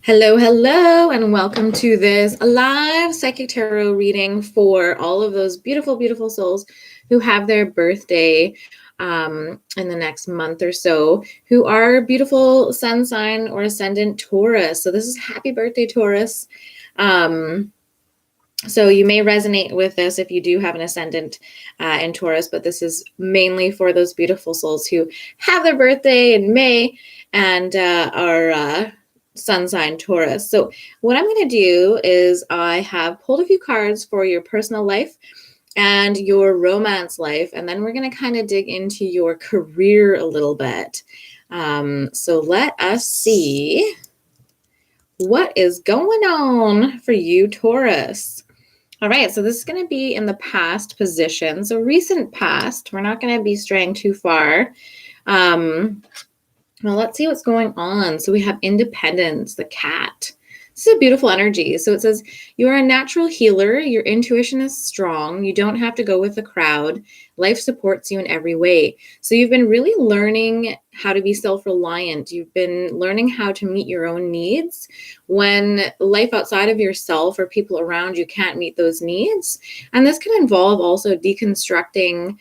Hello, hello, and welcome to this live psychic tarot reading for all of those beautiful, beautiful souls who have their birthday in the next month or so, who are beautiful sun sign or ascendant Taurus. So this is happy birthday, Taurus. So you may resonate with this if you do have an ascendant in Taurus, but this is mainly for those beautiful souls who have their birthday in May and are sun sign Taurus. So what I'm going to do is I have pulled a few cards for your personal life and your romance life, and then we're going to kind of dig into your career a little bit. So let us see what is going on for you, Taurus. All right, so this is going to be in the past position. So recent past, we're not going to be straying too far. Well, let's see what's going on. So we have independence, the cat. This is a beautiful energy. So it says, you are a natural healer. Your intuition is strong. You don't have to go with the crowd. Life supports you in every way. So you've been really learning how to be self-reliant. You've been learning how to meet your own needs when life outside of yourself or people around you can't meet those needs. And this can involve also deconstructing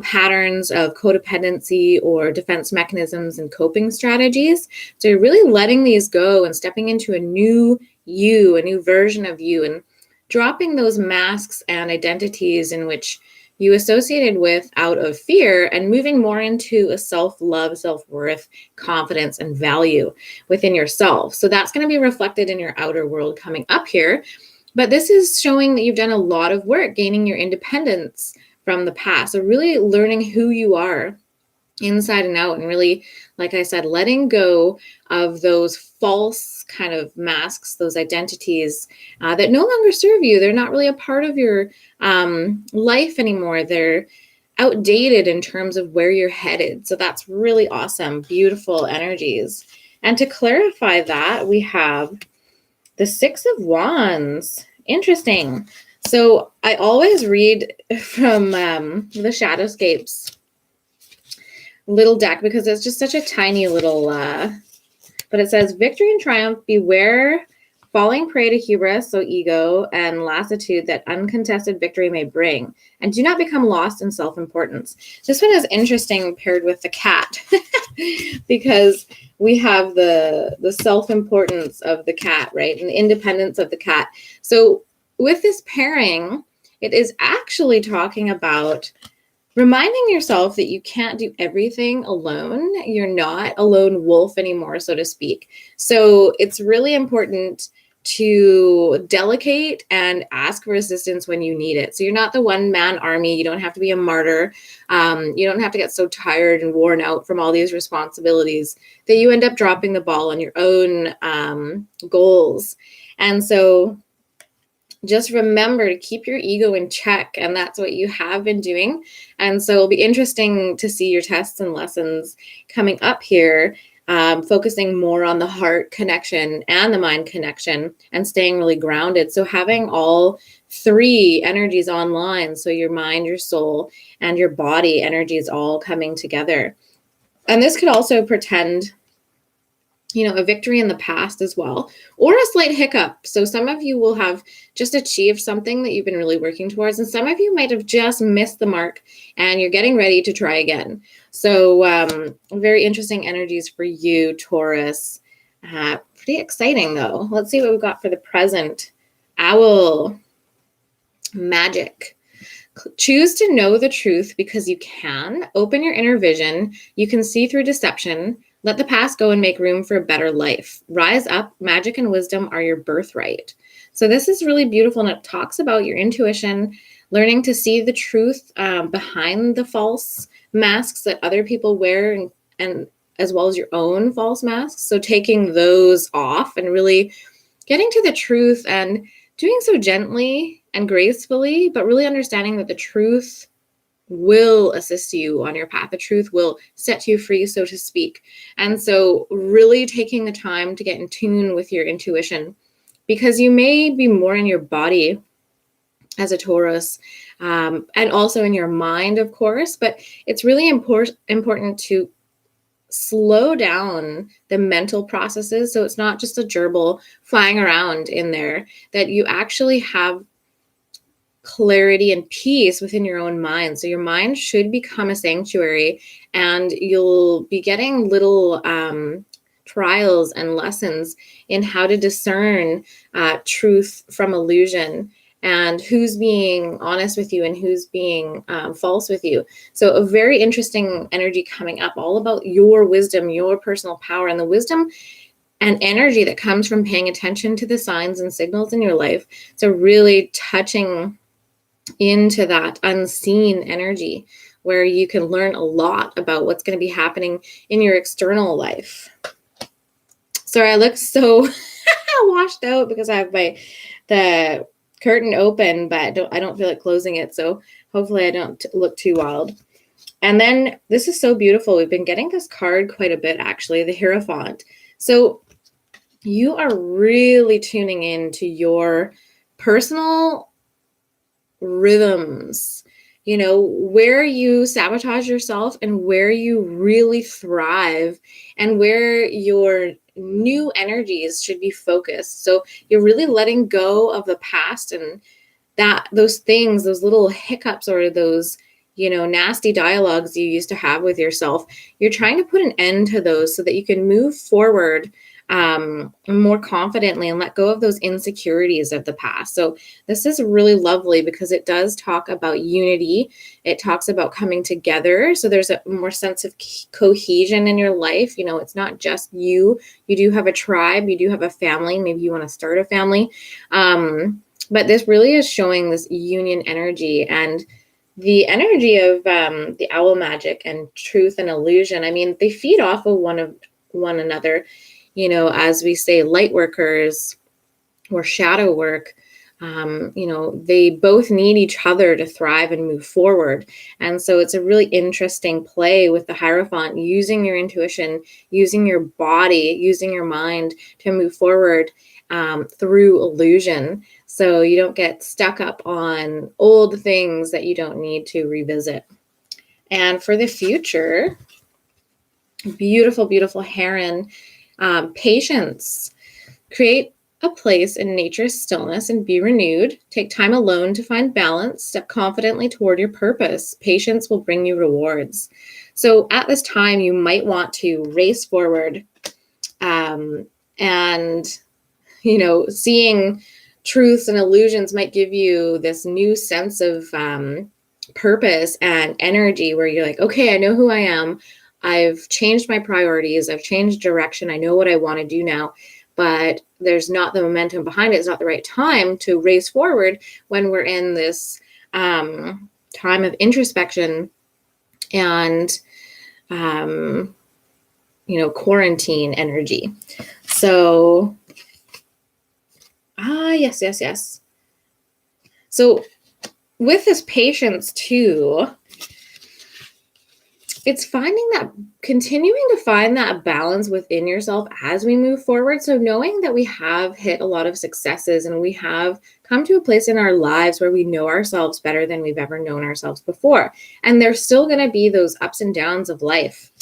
patterns of codependency or defense mechanisms and coping strategies. So you're really letting these go and stepping into a new you, a new version of you, and dropping those masks and identities in which you associated with out of fear and moving more into a self-love, self-worth, confidence, and value within yourself. So that's going to be reflected in your outer world coming up here. But this is showing that you've done a lot of work gaining your independence from the past. So really learning who you are inside and out, and really, like I said, letting go of those false kind of masks, those identities that no longer serve you. They're not really a part of your life anymore. They're outdated in terms of where you're headed. So that's really awesome, beautiful energies. And to clarify that, we have the Six of Wands. Interesting. So I always read from the Shadowscapes little deck because it's just such a tiny little, but it says, victory and triumph, beware falling prey to hubris, so ego, and lassitude that uncontested victory may bring, and do not become lost in self-importance. This one is interesting paired with the cat because we have the self-importance of the cat, right, and the independence of the cat. So with this pairing, it is actually talking about reminding yourself that you can't do everything alone. You're not a lone wolf anymore, so to speak. So it's really important to delegate and ask for assistance when you need it. So you're not the one-man army. You don't have to be a martyr. You don't have to get so tired and worn out from all these responsibilities that you end up dropping the ball on your own goals. And so just remember to keep your ego in check, and that's what you have been doing. And so it'll be interesting to see your tests and lessons coming up here, focusing more on the heart connection and the mind connection and staying really grounded. So having all three energies online, so your mind, your soul, and your body energies all coming together. And this could also pretend a victory in the past as well, or a slight hiccup. So some of you will have just achieved something that you've been really working towards, and some of you might have just missed the mark and you're getting ready to try again. So very interesting energies for you, Taurus. Pretty exciting though. Let's see what we've got for the present. Owl. Magic. Choose to know the truth because you can. Open your inner vision. You can see through deception. Let the past go and make room for a better life. Rise up. Magic and wisdom are your birthright. So this is really beautiful, and it talks about your intuition, learning to see the truth behind the false masks that other people wear, and as well as your own false masks. So taking those off and really getting to the truth and doing so gently and gracefully, but really understanding that the truth will assist you on your path. The truth will set you free, so to speak. And so really taking the time to get in tune with your intuition, because you may be more in your body as a Taurus, and also in your mind, of course, but it's really important to slow down the mental processes. So it's not just a gerbil flying around in there, that you actually have clarity and peace within your own mind. So your mind should become a sanctuary, and you'll be getting little trials and lessons in how to discern truth from illusion, and who's being honest with you and who's being false with you. So a very interesting energy coming up, all about your wisdom, your personal power, and the wisdom and energy that comes from paying attention to the signs and signals in your life. So really touching into that unseen energy where you can learn a lot about what's going to be happening in your external life. Sorry, I look so washed out because I have the curtain open, but I don't feel like closing it. So hopefully I don't look too wild. And then this is so beautiful. We've been getting this card quite a bit, actually, the Hierophant. So you are really tuning in to your personal rhythms, where you sabotage yourself and where you really thrive, and where your new energies should be focused. So you're really letting go of the past, and those things, those little hiccups, or those nasty dialogues you used to have with yourself. You're trying to put an end to those so that you can move forward more confidently and let go of those insecurities of the past. So this is really lovely because it does talk about unity. It talks about coming together. So there's a more sense of cohesion in your life. It's not just you. You do have a tribe. You do have a family. Maybe you want to start a family. But this really is showing this union energy, and the energy of the owl magic and truth and illusion. I mean, they feed off of one another. As we say, light workers or shadow work, they both need each other to thrive and move forward. And so it's a really interesting play with the Hierophant, using your intuition, using your body, using your mind to move forward through illusion. So you don't get stuck up on old things that you don't need to revisit. And for the future, beautiful, beautiful heron. Patience. Create a place in nature's stillness and be renewed. Take time alone to find balance. Step confidently toward your purpose. Patience will bring you rewards. So at this time, you might want to race forward, and, seeing truths and illusions might give you this new sense of purpose and energy where you're like, okay, I know who I am. I've changed my priorities. I've changed direction. I know what I want to do now, but there's not the momentum behind it. It's not the right time to race forward when we're in this time of introspection and, quarantine energy. So, yes. So with this patience too, it's continuing to find that balance within yourself as we move forward. So knowing that we have hit a lot of successes and we have come to a place in our lives where we know ourselves better than we've ever known ourselves before. And there's still going to be those ups and downs of life.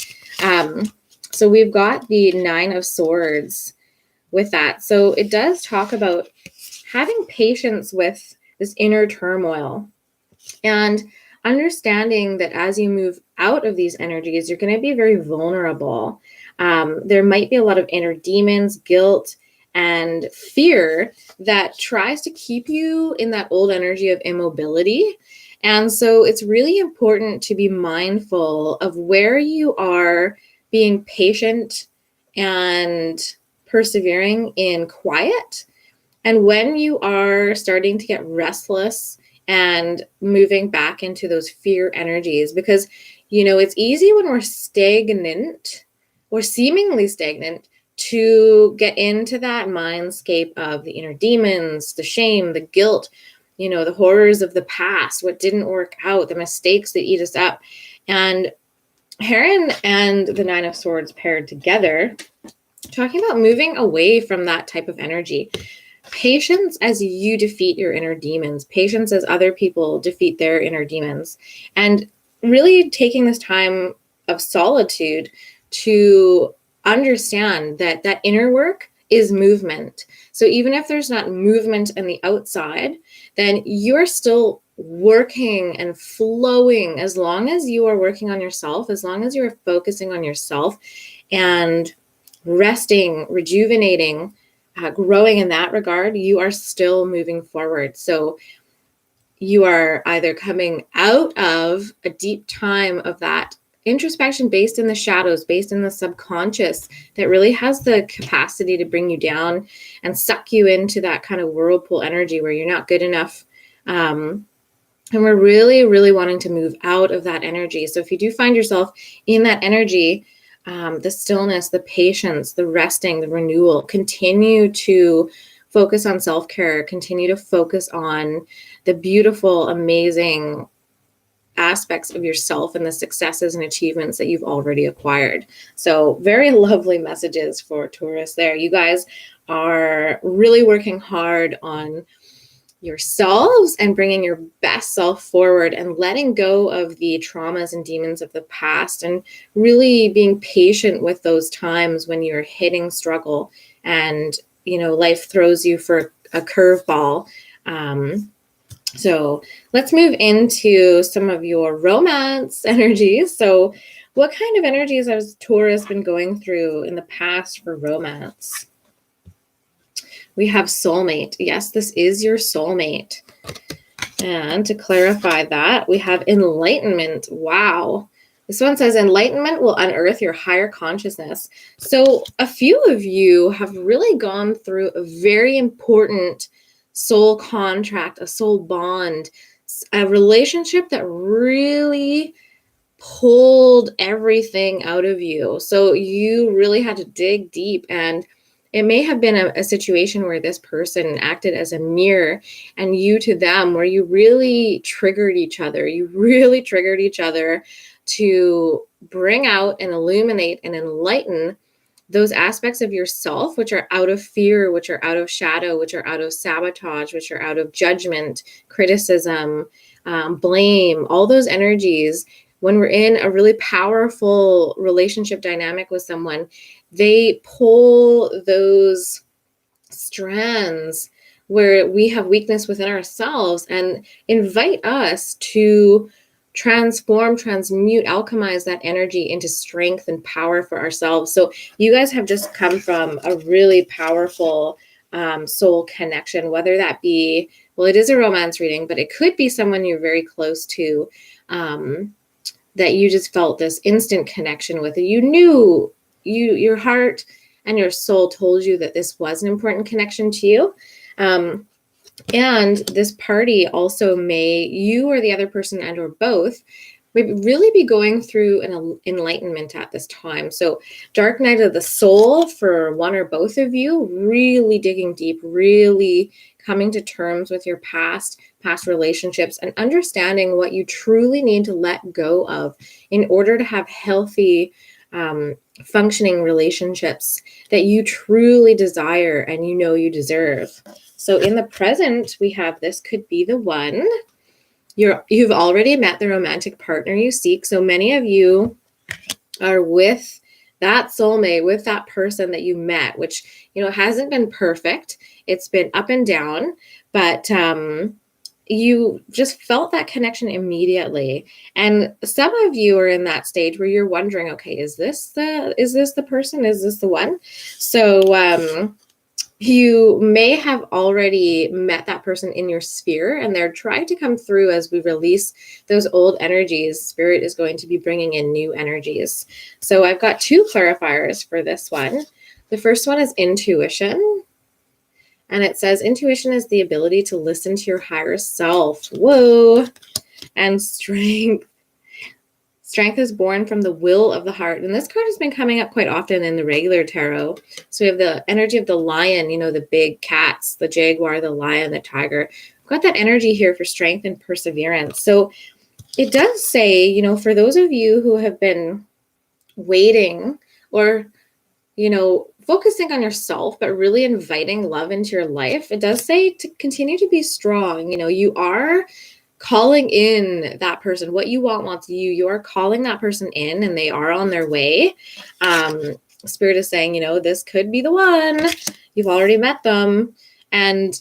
So we've got the 9 of Swords with that. So it does talk about having patience with this inner turmoil and understanding that as you move out of these energies, you're going to be very vulnerable. There might be a lot of inner demons, guilt, and fear that tries to keep you in that old energy of immobility. And so it's really important to be mindful of where you are being patient and persevering in quiet, and when you are starting to get restless and moving back into those fear energies. Because, it's easy when we're stagnant or seemingly stagnant to get into that mindscape of the inner demons, the shame, the guilt, the horrors of the past, what didn't work out, the mistakes that eat us up. And Heron and the 9 of Swords paired together, talking about moving away from that type of energy. Patience as you defeat your inner demons. Patience as other people defeat their inner demons. And really taking this time of solitude to understand that that inner work is movement. So even if there's not movement on the outside, then you're still working and flowing. As long as you are working on yourself, as long as you're focusing on yourself and resting, rejuvenating, growing in that regard, you are still moving forward. So you are either coming out of a deep time of that introspection based in the shadows, based in the subconscious, that really has the capacity to bring you down and suck you into that kind of whirlpool energy where you're not good enough. And we're really, really wanting to move out of that energy. So if you do find yourself in that energy, the stillness, the patience, the resting, the renewal, continue to focus on self-care, continue to focus on the beautiful, amazing aspects of yourself and the successes and achievements that you've already acquired. So very lovely messages for Taurus there. You guys are really working hard on yourselves and bringing your best self forward and letting go of the traumas and demons of the past, and really being patient with those times when you're hitting struggle and, you know, life throws you for a curveball. So let's move into some of your romance energies. So what kind of energies has Taurus been going through in the past for romance? We have soulmate. Yes, this is your soulmate. And to clarify that, we have enlightenment. Wow. This one says enlightenment will unearth your higher consciousness. So a few of you have really gone through a very important soul contract, a soul bond, a relationship that really pulled everything out of you. So you really had to dig deep, and it may have been a situation where this person acted as a mirror, and you to them, where you really triggered each other. You really triggered each other to bring out and illuminate and enlighten those aspects of yourself, which are out of fear, which are out of shadow, which are out of sabotage, which are out of judgment, criticism, blame, all those energies. When we're in a really powerful relationship dynamic with someone, they pull those strands where we have weakness within ourselves and invite us to transform, transmute, alchemize that energy into strength and power for ourselves. So you guys have just come from a really powerful soul connection, whether that be, well, it is a romance reading, but it could be someone you're very close to, that you just felt this instant connection with. You knew, your heart and your soul told you that this was an important connection to you. And this party also may, you or the other person and or both, may really be going through an enlightenment at this time. So dark night of the soul for one or both of you, really digging deep, really coming to terms with your past relationships and understanding what you truly need to let go of in order to have healthy, functioning relationships that you truly desire and you know you deserve. So in the present, we have this could be the one. You've already met the romantic partner you seek. So many of you are with that soulmate, with that person that you met, which, you know, hasn't been perfect. It's been up and down, but you just felt that connection immediately. And some of you are in that stage where you're wondering, okay, is this the person? Is this the one? So you may have already met that person in your sphere, and they're trying to come through as we release those old energies. Spirit is going to be bringing in new energies. So I've got two clarifiers for this one. The first one is intuition. And it says intuition is the ability to listen to your higher self. Whoa. And strength. Strength is born from the will of the heart. And this card has been coming up quite often in the regular tarot. So we have the energy of the lion, you know, the big cats, the jaguar, the lion, the tiger. We've got that energy here for strength and perseverance. So it does say, you know, for those of you who have been waiting or, you know, focusing on yourself, but really inviting love into your life, it does say to continue to be strong. You know, you are calling in that person. What you want wants you. You are calling that person in, and they are on their way. Spirit is saying, this could be the one. You've already met them. And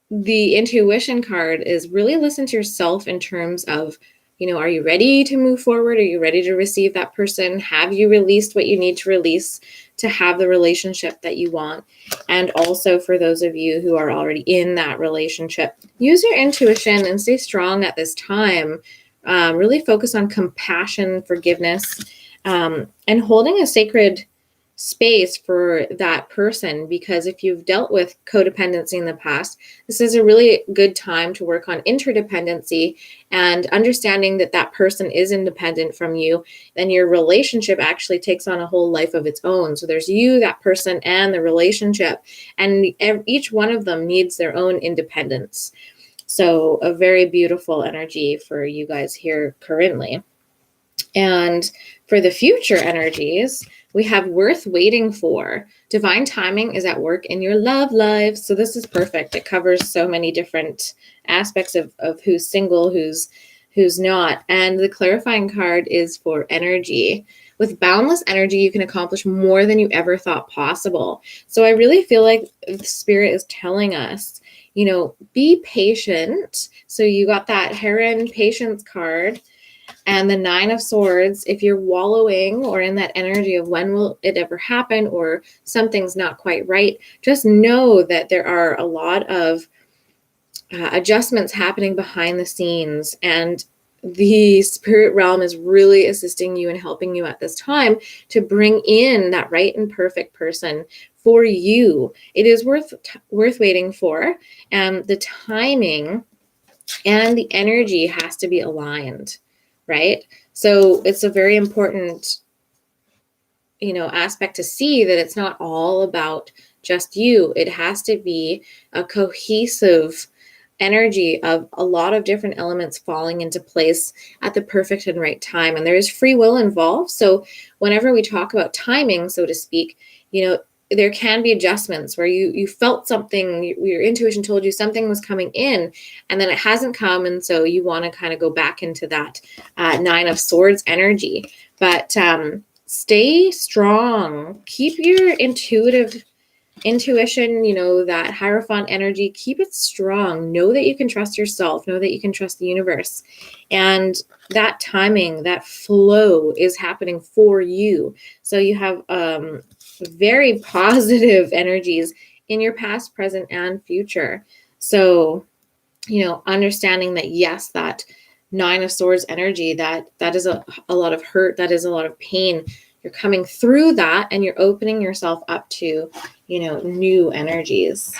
the intuition card is really listen to yourself in terms of, are you ready to move forward? Are you ready to receive that person? Have you released what you need to release to have the relationship that you want? And also for those of you who are already in that relationship, use your intuition and stay strong at this time. Really focus on compassion, forgiveness, and holding a sacred space for that person, because if you've dealt with codependency in the past, this is a really good time to work on interdependency and understanding that that person is independent from you. Then your relationship actually takes on a whole life of its own. So there's you, that person, and the relationship, and each one of them needs their own independence. So a very beautiful energy for you guys here currently. And for the future energies, we have worth waiting for. Divine timing is at work in your love life. So this is perfect. It covers so many different aspects of who's single, who's not. And the clarifying card is for energy. With boundless energy, you can accomplish more than you ever thought possible. So I really feel like the Spirit is telling us, be patient. So you got that Heron patience card. And the 9 of Swords, if you're wallowing or in that energy of when will it ever happen or something's not quite right, just know that there are a lot of adjustments happening behind the scenes. And the spirit realm is really assisting you and helping you at this time to bring in that right and perfect person for you. It is worth waiting for. And the timing and the energy has to be aligned. Right? So it's a very important, aspect to see that it's not all about just you. It has to be a cohesive energy of a lot of different elements falling into place at the perfect and right time. And there is free will involved. So whenever we talk about timing, so to speak, there can be adjustments where you felt something, your intuition told you something was coming in, and then it hasn't come. And so you want to kind of go back into that 9 of Swords energy. But stay strong. Keep your intuition, that Hierophant energy, keep it strong. Know that you can trust yourself. Know that you can trust the universe. And that timing, that flow is happening for you. So you have very positive energies in your past, present, and future. So, understanding that, yes, that 9 of Swords energy, that is a lot of hurt, that is a lot of pain. You're coming through that and you're opening yourself up to, new energies.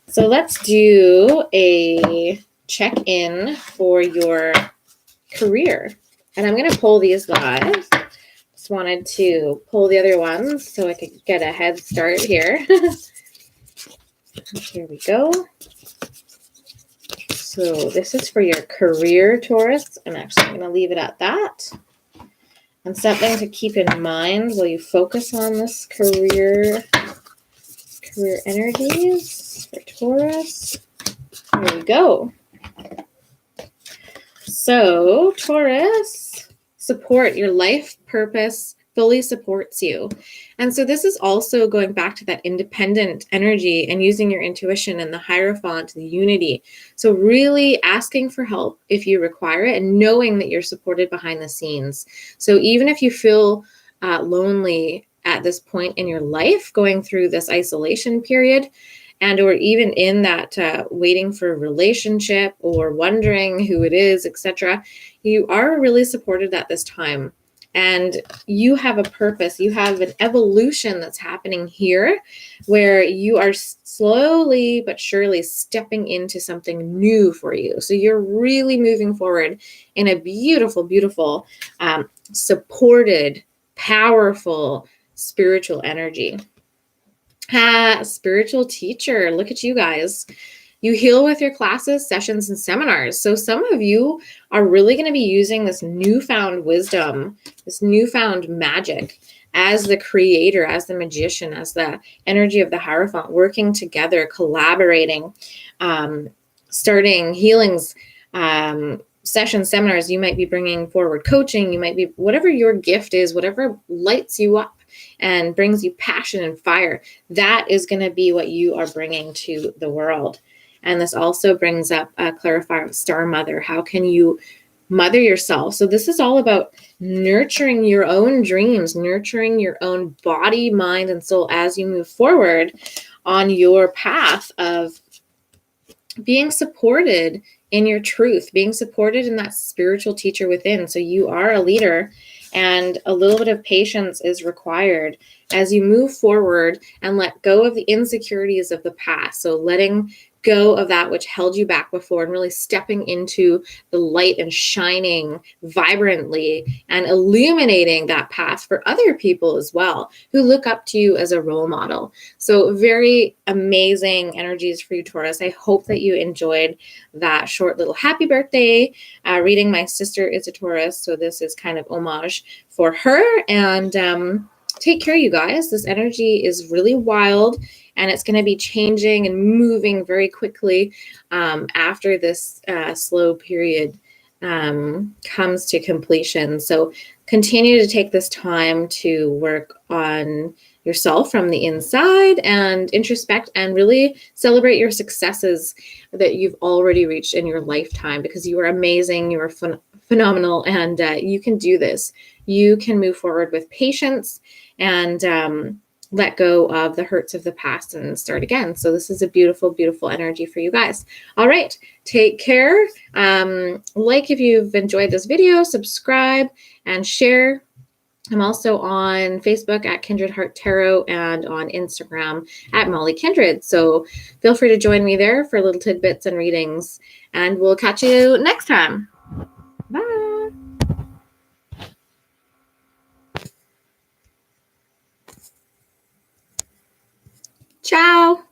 So let's do a check-in for your career. And I'm going to pull these live. Just wanted to pull the other ones so I could get a head start here. Here we go. So this is for your career, Taurus. I'm actually going to leave it at that. And something to keep in mind while you focus on this career energies for Taurus. Here we go. So Taurus, support, your life purpose fully supports you. And so this is also going back to that independent energy and using your intuition and the Hierophant, the unity. So really asking for help if you require it and knowing that you're supported behind the scenes. So even if you feel lonely at this point in your life, going through this isolation period, and or even in that waiting for a relationship or wondering who it is, etc., you are really supported at this time. And you have a purpose. You have an evolution that's happening here where you are slowly but surely stepping into something new for you. So you're really moving forward in a beautiful, beautiful, supported, powerful spiritual energy. Spiritual teacher. Look at you guys. You heal with your classes, sessions, and seminars. So some of you are really going to be using this newfound wisdom, this newfound magic as the creator, as the magician, as the energy of the Hierophant, working together, collaborating, starting healings, sessions, seminars, you might be bringing forward coaching, you might be, whatever your gift is, whatever lights you up and brings you passion and fire, that is going to be what you are bringing to the world. And this also brings up a clarifier of Star Mother. How can you mother yourself? So this is all about nurturing your own dreams, nurturing your own body, mind, and soul as you move forward on your path of being supported in your truth, being supported in that spiritual teacher within. So you are a leader, and a little bit of patience is required as you move forward and let go of the insecurities of the past. So letting go of that which held you back before and really stepping into the light and shining vibrantly and illuminating that path for other people as well who look up to you as a role model. So very amazing energies for you, Taurus. I hope that you enjoyed that short little happy birthday reading. My sister is a Taurus, so this is kind of homage for her. And take care, you guys. This energy is really wild, and it's going to be changing and moving very quickly after this slow period comes to completion. So continue to take this time to work on yourself from the inside and introspect and really celebrate your successes that you've already reached in your lifetime, because you are amazing, you are phenomenal, and you can do this. You can move forward with patience and let go of the hurts of the past and start again. So this is a beautiful, beautiful energy for you guys. All right, take care. Like if you've enjoyed this video, subscribe and share. I'm also on Facebook at Kindred Heart Tarot and on Instagram at Mollie Kindred. So feel free to join me there for little tidbits and readings. And we'll catch you next time. Bye. Ciao.